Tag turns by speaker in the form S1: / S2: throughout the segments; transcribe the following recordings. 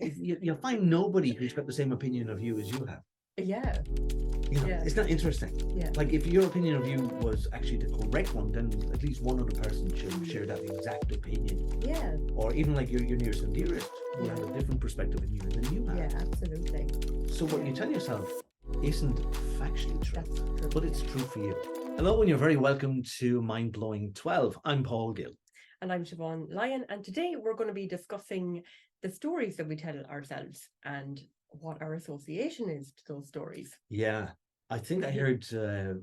S1: you'll find nobody who's got the same opinion of you as you have.
S2: Yeah.
S1: It's not interesting.
S2: Yeah.
S1: Like if your opinion of you was actually the correct one, then at least one other person should share that exact opinion.
S2: Yeah.
S1: Or even like your nearest and dearest will have a different perspective on you than you have.
S2: Yeah, absolutely.
S1: So what you tell yourself isn't factually true,
S2: That's true,
S1: but it's true for you. Hello, and you're very welcome to Mind Blowing 12. I'm Paul Gill.
S2: And I'm Siobhan Leijen, and today we're going to be discussing the stories that we tell ourselves and what our association is to those stories.
S1: Yeah, I think I heard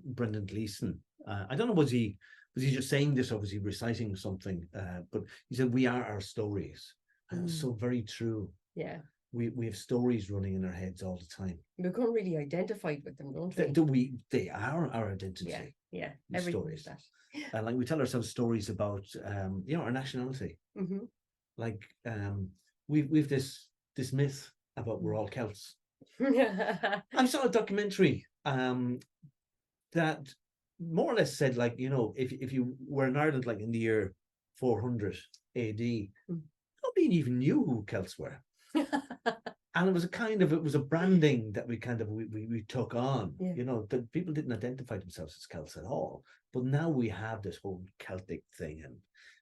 S1: Brendan Gleeson. I don't know, was he just saying this or was he reciting something? But he said, we are our stories. And it's so very true.
S2: Yeah.
S1: We have stories running in our heads all the time.
S2: We become really identified with them, don't we?
S1: They are our identity.
S2: Yeah.
S1: Stories. And like we tell ourselves stories about our nationality.
S2: Mm-hmm.
S1: Like we've this myth about we're all Celts. I saw a documentary that more or less said, like, if you were in Ireland like in the year 400 AD, nobody even knew who Celts were. And it was a branding that we took on. That people didn't identify themselves as Celts at all. But now we have this whole Celtic thing,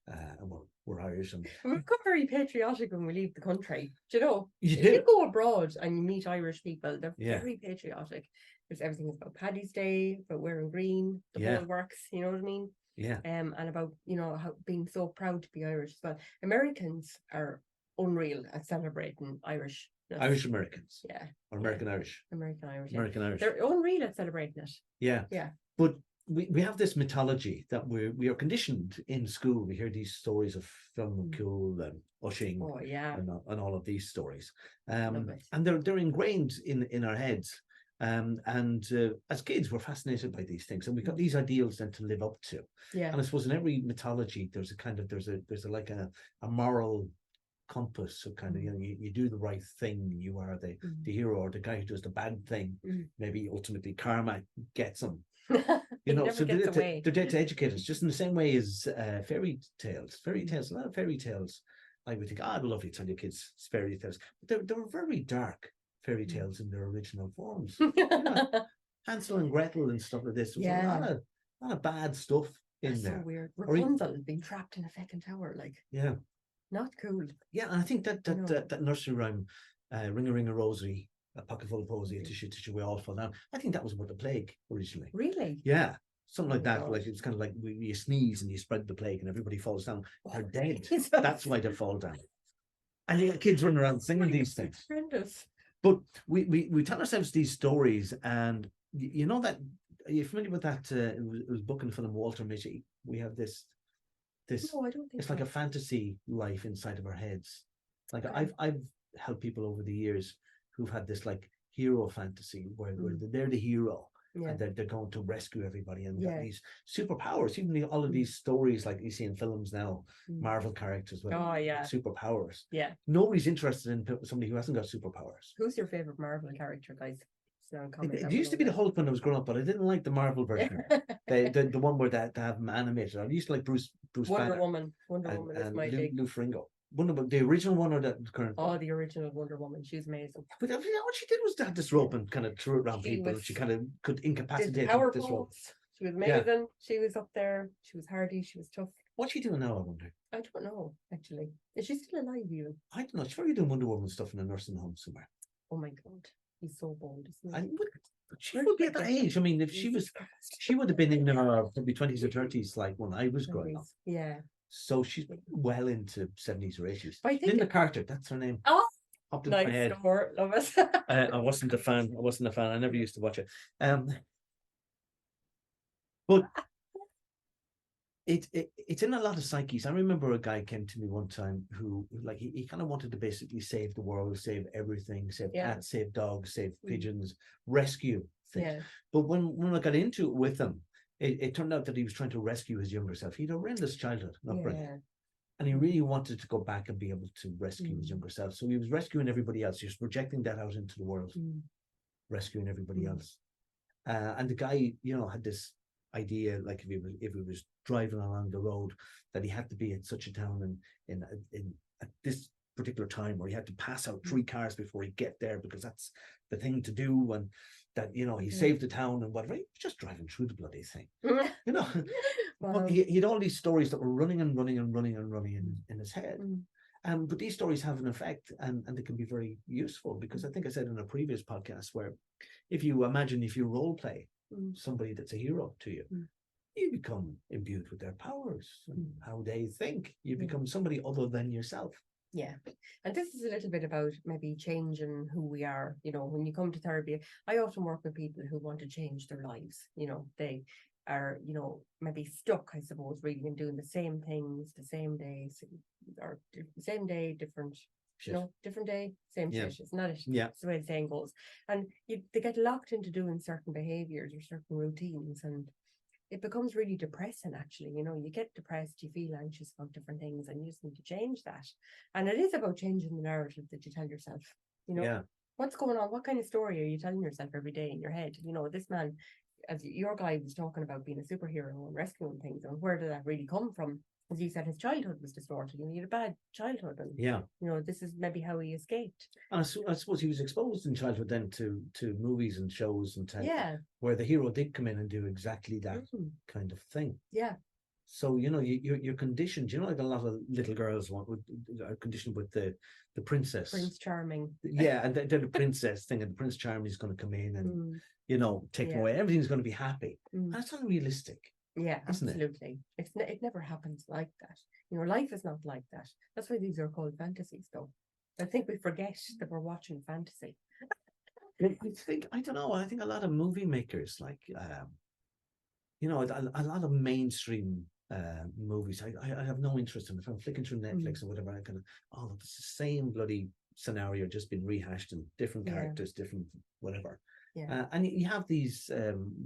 S1: and we're Irish, and
S2: we become very patriotic when we leave the country. Do you know?
S1: If
S2: you go abroad and you meet Irish people, they're very patriotic. There's everything about Paddy's Day, about wearing green, the whole works. You know what I mean?
S1: Yeah.
S2: And about how being so proud to be Irish. But Americans are unreal at celebrating Irish.
S1: Irish Americans.
S2: Yeah.
S1: Or American Irish.
S2: American Irish.
S1: American Irish.
S2: They're unreal at celebrating it.
S1: Yeah.
S2: Yeah.
S1: But we have this mythology that we are conditioned in school. We hear these stories of Film Cool and Ushing and all of these stories. And they're ingrained in our heads. And as kids, we're fascinated by these things, and we've got these ideals then to live up to.
S2: Yeah.
S1: And I suppose in every mythology, there's a moral compass. So you do the right thing, you are the hero, or the guy who does the bad thing. Maybe ultimately karma gets him. So they're there to educate us, just in the same way as fairy tales. A lot of fairy tales, I would think, I'd love to tell your kids fairy tales. But they were very dark fairy tales in their original forms. Hansel and Gretel and stuff like this. There was a lot of bad stuff in there.
S2: So weird. Rapunzel being trapped in a fucking tower, not cool.
S1: Yeah, and I think that nursery rhyme, Ring a Ring a Rosary, a pocket full of posy, a tissue we all fall down. I think that was about the plague originally.
S2: Really?
S1: Yeah, something like that. Like it's kind of like you sneeze and you spread the plague and everybody falls down. They're dead. That's why they fall down. And you got kids running around singing these things.
S2: Horrendous.
S1: But we tell ourselves these stories, and you know that you're familiar with that. It was book and film Walter Mitty. We have this.
S2: No, I don't think
S1: it's like a fantasy life inside of our heads. Like I've helped people over the years who've had this like hero fantasy where they're the hero and they're going to rescue everybody and got these superpowers. Even all of these stories like you see in films now, Marvel characters with superpowers.
S2: Yeah.
S1: Nobody's interested in somebody who hasn't got superpowers.
S2: Who's your favorite Marvel character, guys?
S1: It used to be the Hulk when I was growing up, but I didn't like the Marvel version. the one where they have them animated. I used to like Bruce
S2: Wonder
S1: Banner.
S2: Woman. Wonder Woman is my thing.
S1: Lou Ferrigno. The original one or the current one?
S2: Oh, the original Wonder Woman. She's amazing.
S1: But what she did was to have this rope and kind of threw it around people. She kind of could incapacitate with this rope.
S2: She was amazing. Yeah. She was up there. She was hardy. She was tough.
S1: What's she doing now, I wonder?
S2: I don't know, actually. Is she still alive even?
S1: I don't know. She's probably doing Wonder Woman stuff in a nursing home somewhere.
S2: Oh my God. He's so bold, isn't he?
S1: She would be at that age. I mean, if she would have been in her probably 20s or 30s, like when I was growing up.
S2: Yeah.
S1: So she's well into 70s or 80s.
S2: Linda
S1: Carter, that's her name.
S2: Oh,
S1: popped into my head.
S2: Love it.
S1: I wasn't a fan. I never used to watch it. But it's in a lot of psyches. I remember a guy came to me one time who like he kind of wanted to basically save the world, save everything, save cats, save dogs, save pigeons, rescue things. Yeah. But when I got into it with him, it turned out that he was trying to rescue his younger self. He had a horrendous childhood, not brilliant. And he really wanted to go back and be able to rescue his younger self. So he was rescuing everybody else. He was projecting that out into the world, rescuing everybody else. And the guy, had this idea, like if he was driving along the road, that he had to be at such a town in at this particular time, or he had to pass out 3 cars before he get there because that's the thing to do, and that, you know, he saved the town and whatever. He was just driving through the bloody thing, you know.
S2: Wow.
S1: He had all these stories that were running and running and running and running in his head. But these stories have an effect, and they can be very useful, because I think I said in a previous podcast, where if you role play somebody that's a hero to you, you become imbued with their powers and how they think. You become somebody other than yourself.
S2: Yeah. And this is a little bit about maybe changing who we are. You know, when you come to therapy, I often work with people who want to change their lives. You know, they are, you know, maybe stuck, I suppose, really, in doing the same things the same day, or same day, different shit. No, different day, same shit. It's not it. Yeah. It's the way the saying goes. And they get locked into doing certain behaviors or certain routines, and it becomes really depressing, actually. You know, you get depressed, you feel anxious about different things, and you just need to change that. And it is about changing the narrative that you tell yourself. You know, what's going on? What kind of story are you telling yourself every day in your head? You know, this man, as your guy was talking about being a superhero and rescuing things, and where did that really come from? As you said, his childhood was distorted, and he had a bad childhood, and you know, this is maybe how he escaped.
S1: And I suppose he was exposed in childhood then to movies and shows and where the hero did come in and do exactly that kind of thing. Yeah. So, you know, you're conditioned. You know, like a lot of little girls are conditioned with the princess,
S2: Prince Charming.
S1: Yeah, and they're the princess thing, and the Prince Charming is going to come in and you know, take them away. Everything's going to be happy. That's unrealistic.
S2: Yeah, absolutely. It never happens like that. You know, life is not like that. That's why these are called fantasies, though. I think we forget that we're watching fantasy.
S1: I don't know. I think a lot of movie makers, like, you know, a lot of mainstream movies, I have no interest in. If I'm flicking through Netflix or whatever, I kind of, oh, it's the same bloody scenario just been rehashed in different characters, different whatever. Yeah. And you have these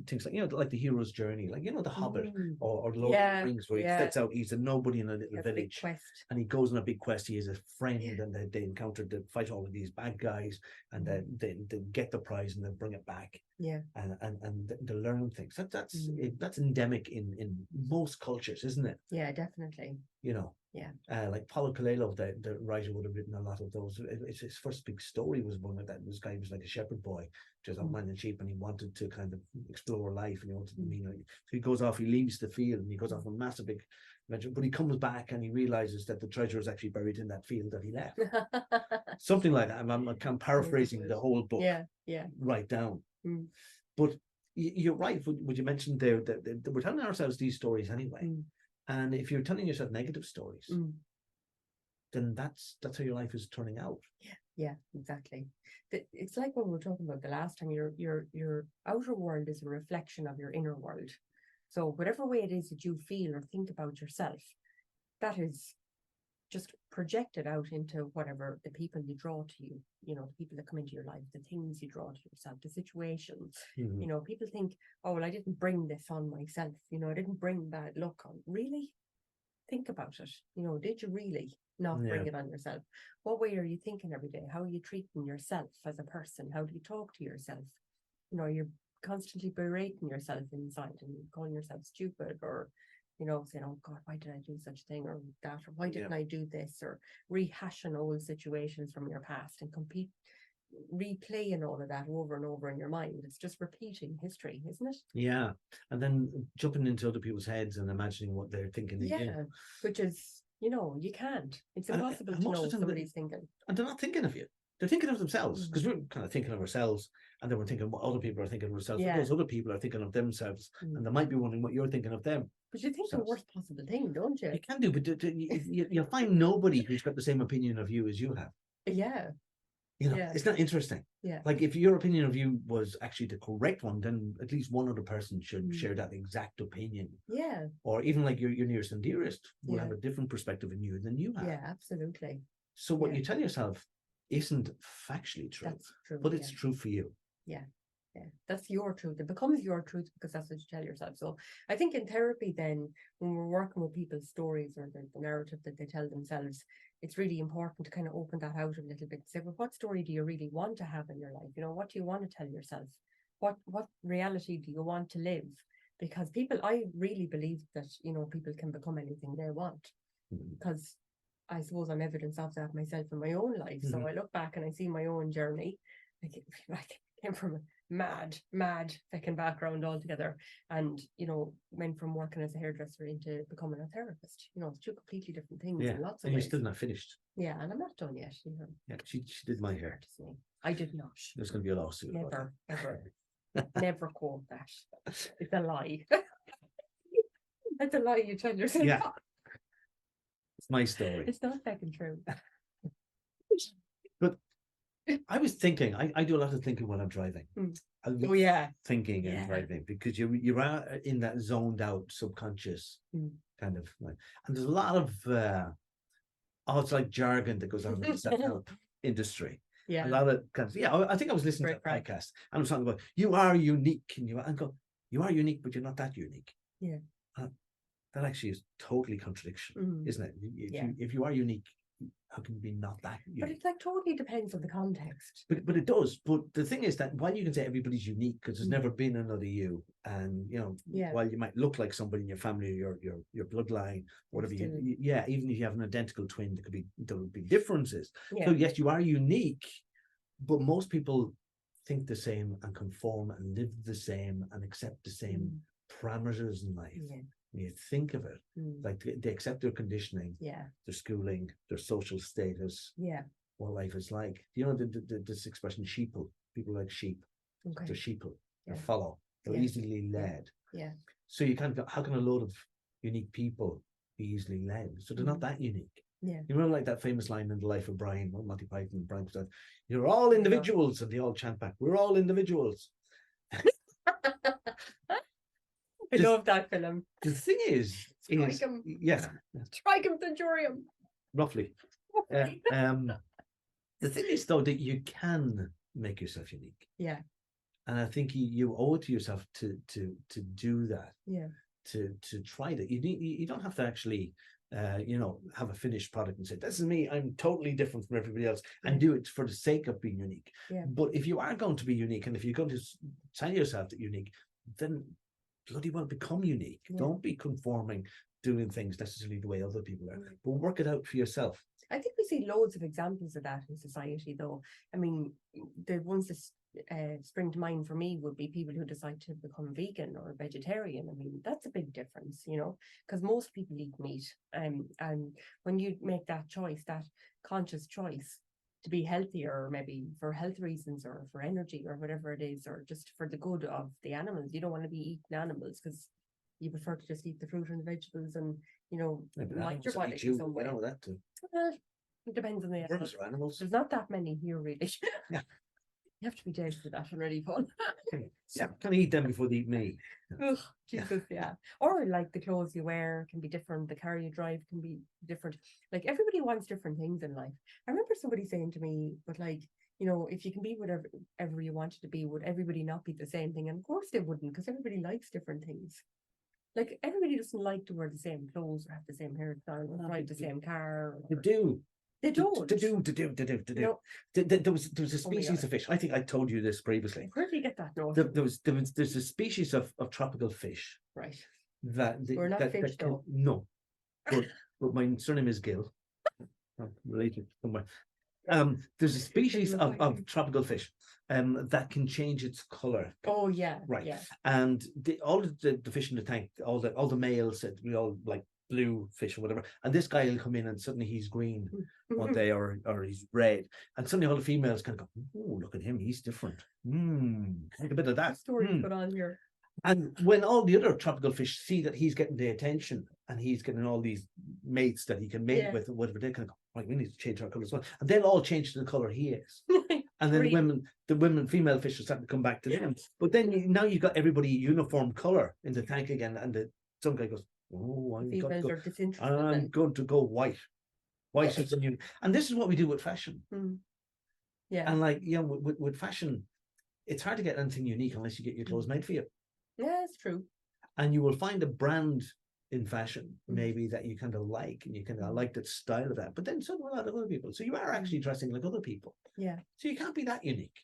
S1: things like, you know, like the hero's journey, like, you know, The Hobbit or Lord of the Rings, where he sets out, he's a nobody in a little village, and he goes on a big quest. He has a friend, and they encounter to fight all of these bad guys, and they get the prize and they bring it back. Yeah, and they learn things. That's endemic in most cultures, isn't it?
S2: Yeah, definitely.
S1: You know. Yeah. Like Paulo Coelho, the writer, would have written a lot of those. His first big story was one like that. This guy was like a shepherd boy, just out minding sheep, and he wanted to kind of explore life, and he wanted to, you know, so he goes off, he leaves the field, and he goes off on a massive big adventure, but he comes back and he realizes that the treasure is actually buried in that field that he left. Something like that. I'm paraphrasing the whole book. Yeah. Right down. But you're right. What you mentioned there, that we're telling ourselves these stories anyway. And if you're telling yourself negative stories, then that's how your life is turning out.
S2: Yeah, exactly. It's like what we were talking about the last time. Your outer world is a reflection of your inner world. So whatever way it is that you feel or think about yourself, that is just projected out into whatever the people you draw to you, you know, the people that come into your life, the things you draw to yourself, the situations. You know, people think, oh, well, I didn't bring this on myself. You know, I didn't bring bad luck on. Really? Think about it. You know, did you really not bring it on yourself? What way are you thinking every day? How are you treating yourself as a person? How do you talk to yourself? You know, you're constantly berating yourself inside and calling yourself stupid, or, you know, saying, oh God, why did I do such a thing, or that, or why didn't I do this, or rehashing old situations from your past and replaying all of that over and over in your mind. It's just repeating history, isn't it?
S1: Yeah. And then jumping into other people's heads and imagining what they're thinking.
S2: Yeah, which is, you know, you can't. It's impossible to know what somebody's thinking.
S1: And they're not thinking of you. They're thinking of themselves, because we're kind of thinking of ourselves, and then we're thinking what other people are thinking of themselves. Yeah. Those other people are thinking of themselves, and they might be wondering what you're thinking of them.
S2: But you think the worst possible thing, don't you?
S1: You can do, but you'll find nobody who's got the same opinion of you as you have.
S2: Yeah.
S1: You know, it's not interesting. Yeah. Like, if your opinion of you was actually the correct one, then at least one other person should share that exact opinion. Yeah. Or even like your nearest and dearest will have a different perspective in you than you have.
S2: Yeah, absolutely.
S1: So what you tell yourself isn't factually true, but it's true for you.
S2: Yeah. Yeah, that's your truth. It becomes your truth because that's what you tell yourself. So I think in therapy, then, when we're working with people's stories or the narrative that they tell themselves, it's really important to kind of open that out a little bit. Say, well, what story do you really want to have in your life? You know, what do you want to tell yourself? What reality do you want to live? Because I really believe that, you know, people can become anything they want. Because I suppose I'm evidence of that myself in my own life. So I look back and I see my own journey. I came from a mad fucking background altogether, and went from working as a hairdresser into becoming a therapist. It's two completely different things in lots of
S1: and
S2: ways.
S1: you're still not finished.
S2: Yeah, and I'm not done yet.
S1: Yeah, she did my hair.
S2: I did not.
S1: There's going to be a lawsuit.
S2: Never, ever, never quote that. It's a lie. That's a lie you tell yourself.
S1: Yeah, it's my story.
S2: It's not fucking true.
S1: But I was thinking, I do a lot of thinking when I'm driving. I love thinking and driving, because you are in that zoned out subconscious kind of like, and there's a lot of it's like jargon that goes on in the self-help industry.
S2: Yeah,
S1: a lot of kind of, I think I was listening to a podcast and I was talking about you are unique, and I go, you are unique, but you're not that unique.
S2: Yeah,
S1: that actually is totally contradiction, isn't it? If you are unique, how can you be not that unique?
S2: But it like totally depends on the context.
S1: But it does. But the thing is that while you can say everybody's unique because there's never been another you, and while you might look like somebody in your family, or your bloodline, whatever, even if you have an identical twin, there would be differences. So yes, you are unique, but most people think the same and conform and live the same and accept the same parameters in life. When you think of it, like they accept their conditioning, their schooling, their social status, what life is like. This expression sheeple, people like sheep. Okay. They're sheeple, they follow, they're easily led. Yeah. So you can't go, how can a load of unique people be easily led? So they're not that unique. Yeah. You remember like that famous line in The Life of Brian, Monty Python, Brian said, "You're all individuals," and they all chant back, "We're all individuals."
S2: I love that film.
S1: The thing is
S2: Tricum.
S1: Yeah.
S2: Tricum Centurium.
S1: Roughly. The thing is, though, that you can make yourself unique. Yeah. And I think you owe it to yourself to do that. Yeah. To try that. You don't have to actually have a finished product and say, "This is me, I'm totally different from everybody else," and do it for the sake of being unique. Yeah. But if you are going to be unique, and if you're going to tell yourself that you're unique, then bloody well become unique. Don't be conforming, doing things necessarily the way other people are, but work it out for yourself.
S2: I think we see loads of examples of that in society, though. I mean, the ones that spring to mind for me would be people who decide to become vegan or vegetarian. I mean, that's a big difference, because most people eat meat. And when you make that choice, that conscious choice to be healthier, or maybe for health reasons or for energy or whatever it is, or just for the good of the animals, you don't want to be eating animals because you prefer to just eat the fruit and the vegetables and, like your body in some way.
S1: That too.
S2: Well, it depends on the
S1: animals.
S2: There's not that many here, really. Yeah. You have to be dead for that already, Paul.
S1: Yeah, can I eat them before they eat me?
S2: Ugh, Jesus, yeah. Or like the clothes you wear can be different. The car you drive can be different. Like everybody wants different things in life. I remember somebody saying to me, but like, if you can be whatever you wanted to be, would everybody not be the same thing? And of course they wouldn't, because everybody likes different things. Like everybody doesn't like to wear the same clothes or have the same hairstyle or drive the same car.
S1: They do.
S2: They don't.
S1: To do. No. There was a species of fish. I think I told you this previously.
S2: Where did you get that? No.
S1: There's a species of tropical fish.
S2: Right.
S1: We're
S2: not fish, though.
S1: No. But my surname is Gill. I'm related somewhere. There's a species of tropical fish that can change its color.
S2: Oh yeah.
S1: Right.
S2: Yeah.
S1: And all the fish in the tank, all the males said we all like blue fish or whatever, and this guy will come in and suddenly he's green one day or he's red, and suddenly all the females kind of go, "Oh, look at him, he's different. Think a bit of that
S2: story put on here."
S1: And when all the other tropical fish see that he's getting the attention and he's getting all these mates that he can mate with or whatever, they kind of go, "Right, we need to change our color as well," and they'll all change to the color he is. And then the female fish are starting to come back to them. But then now you've got everybody uniform color in the tank again, and some guy goes, "Oh, I'm going to go white. White is the new." And this is what we do with fashion. Yeah. And like, with fashion, it's hard to get anything unique unless you get your clothes made for you.
S2: Yeah, it's true.
S1: And you will find a brand in fashion maybe that you kind of like, and you kind of like the style of that. But then so do a lot of other people. So you are actually dressing like other people. Yeah. So you can't be that unique.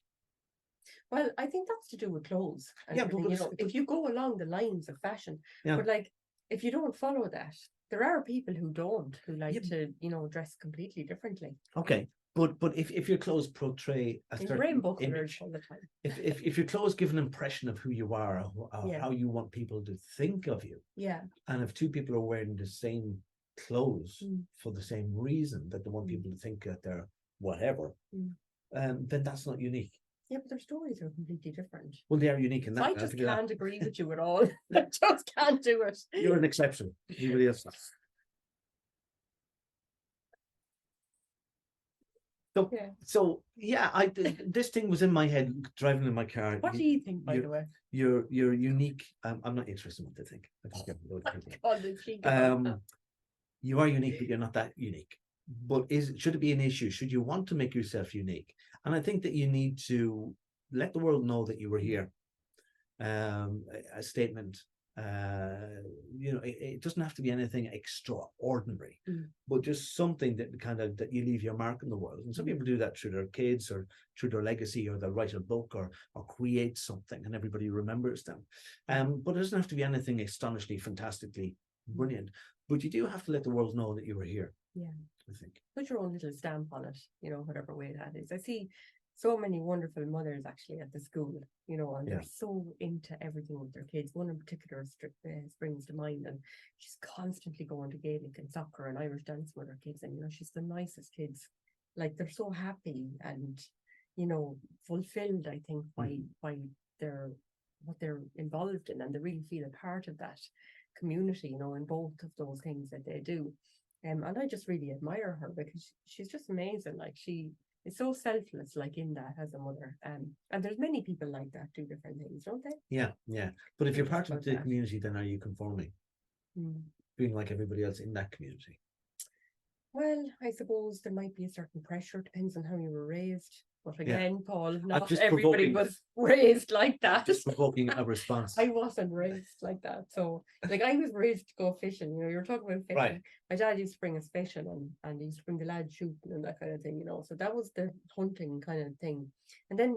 S2: Well, I think that's to do with clothes. But if you go along the lines of fashion, but like, if you don't follow that, there are people who don't, who like to, dress completely differently.
S1: Okay. But if your clothes portray a certain
S2: rainbow
S1: image,
S2: colors all the time.
S1: if your clothes give an impression of who you are, or how you want people to think of you, and if two people are wearing the same clothes for the same reason, that they want people to think that they're whatever, then that's not unique.
S2: Yeah, but their stories are completely different.
S1: Well, they are unique in that.
S2: So I just can't agree with you at all. I just can't do it.
S1: You're an exception. Everybody else. So this thing was in my head driving in my car.
S2: What do you think, by the way?
S1: You're unique. I'm not interested in what they think. You are unique, but you're not that unique. But should it be an issue? Should you want to make yourself unique? And I think that you need to let the world know that you were here. A statement. It doesn't have to be anything extraordinary, but just something that you leave your mark in the world. And some people do that through their kids, or through their legacy, or they'll write a book, or create something, and everybody remembers them. But it doesn't have to be anything astonishingly, fantastically brilliant. But you do have to let the world know that you were here.
S2: Yeah,
S1: I think.
S2: Put your own little stamp on it, whatever way that is. I see so many wonderful mothers actually at the school, and they're so into everything with their kids. One in particular springs to mind, and she's constantly going to Gaelic and soccer and Irish dance with her kids, and she's the nicest kids. Like, they're so happy and fulfilled, I think, by what they're involved in, and they really feel a part of that community, in both of those things that they do. And I just really admire her, because she's just amazing. Like, she is so selfless, like, in that, as a mother. And there's many people like that do different things, don't they?
S1: Yeah. But if you're part of the community, then are you conforming? Being like everybody else in that community?
S2: Well, I suppose there might be a certain pressure. Depends on how you were raised. But again, Paul, not everybody was raised like that.
S1: Just provoking a response.
S2: I wasn't raised like that. So, like, I was raised to go fishing. You're talking about fishing. Right. My dad used to bring us fishing, and he used to bring the lads shooting and that kind of thing, So that was the hunting kind of thing. And then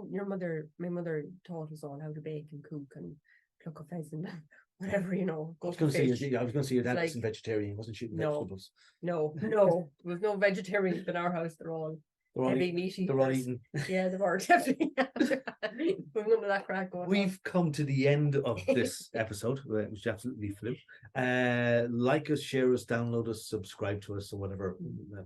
S2: my mother taught us all how to bake and cook and pluck a pheasant, whatever,
S1: I was going to say your dad was a vegetarian, wasn't shooting vegetables.
S2: No, there was no vegetarians in our house. They're all heavy meat eaters.
S1: They're all eating.
S2: Yeah, they were definitely. We've none of that crack going on.
S1: We've come to the end of this episode, which absolutely flew. Like us, share us, download us, subscribe to us, or whatever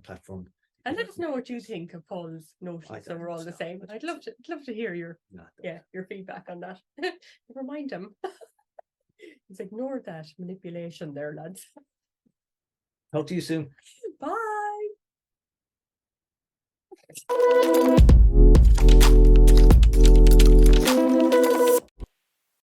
S1: platform.
S2: And let us know what you think of Paul's notions. So we're all the same. I'd love to hear your feedback on that. Never mind him. Just ignore that manipulation there, lads.
S1: Talk to you soon.
S2: Bye.